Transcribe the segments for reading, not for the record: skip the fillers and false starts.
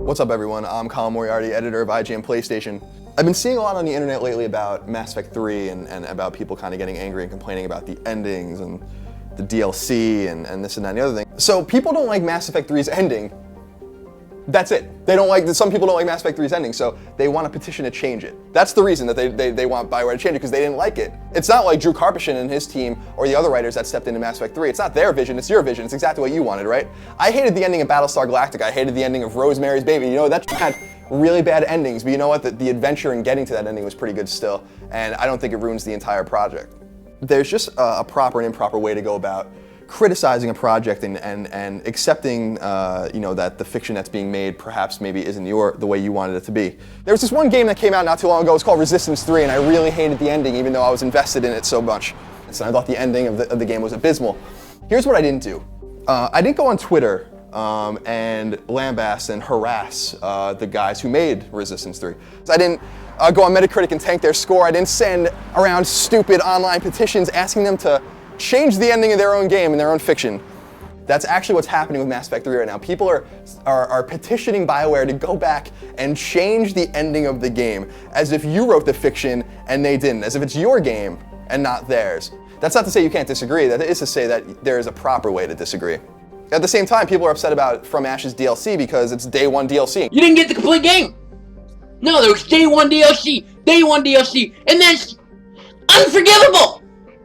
What's up everyone, I'm Colin Moriarty, editor of IGN PlayStation. I've been seeing a lot on the internet lately about Mass Effect 3 and about people kind of getting angry and complaining about the endings and the DLC and this and that and the other thing. So people don't like Mass Effect 3's ending. That's it. Some people don't like Mass Effect 3's ending, so they want a petition to change it. That's the reason that they want BioWare to change it, because they didn't like it. It's not like Drew Karpyshyn and his team or the other writers that stepped into Mass Effect 3. It's not their vision, it's your vision. It's exactly what you wanted, right? I hated the ending of Battlestar Galactica. I hated the ending of Rosemary's Baby. You know, that had really bad endings, but you know what? The adventure in getting to that ending was pretty good still, and I don't think it ruins the entire project. There's just a proper and improper way to go about criticizing a project and accepting you know, that the fiction that's being made perhaps maybe isn't the way you wanted it to be. There was this one game that came out not too long ago. It's called Resistance 3, and I really hated the ending even though I was invested in it so much. So I thought the ending of the game was abysmal. Here's what I didn't do. I didn't go on Twitter and lambast and harass the guys who made Resistance 3. I didn't go on Metacritic and tank their score. I didn't send around stupid online petitions asking them to change the ending of their own game and their own fiction. That's actually what's happening with Mass Effect 3 right now. People are petitioning BioWare to go back and change the ending of the game as if you wrote the fiction and they didn't, as if it's your game and not theirs. That's not to say you can't disagree. That is to say that there is a proper way to disagree. At the same time, people are upset about From Ashes DLC because it's day one DLC. You didn't get the complete game! No, there was day one DLC, and that's unforgivable!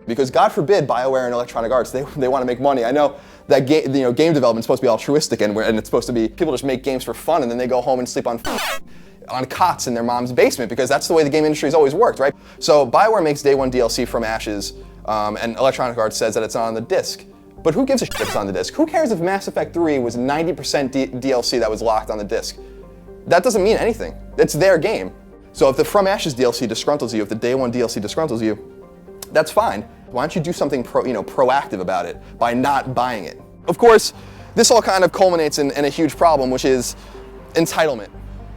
Because God forbid BioWare and Electronic Arts, they want to make money. I know that game development's supposed to be altruistic and it's supposed to be people just make games for fun and then they go home and sleep on cots in their mom's basement because that's the way the game industry's always worked, right? So BioWare makes day one DLC From Ashes and Electronic Arts says that it's on the disc. But who gives a shit if it's on the disc? Who cares if Mass Effect 3 was 90% DLC that was locked on the disc? That doesn't mean anything. It's their game. So if the From Ashes DLC disgruntles you, if the day one DLC disgruntles you, that's fine. Why don't you do something proactive about it by not buying it? Of course, this all kind of culminates in a huge problem, which is entitlement.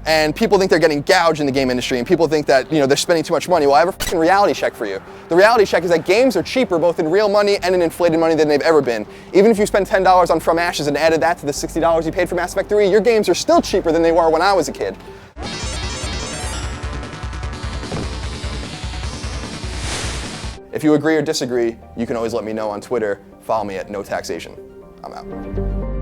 And people think they're getting gouged in the game industry, and people think that they're spending too much money. Well, I have a fucking reality check for you. The reality check is that games are cheaper both in real money and in inflated money than they've ever been. Even if you spend $10 on From Ashes and added that to the $60 you paid for Mass Effect 3, your games are still cheaper than they were when I was a kid. If you agree or disagree, you can always let me know on Twitter. Follow me at NoTaxation. I'm out.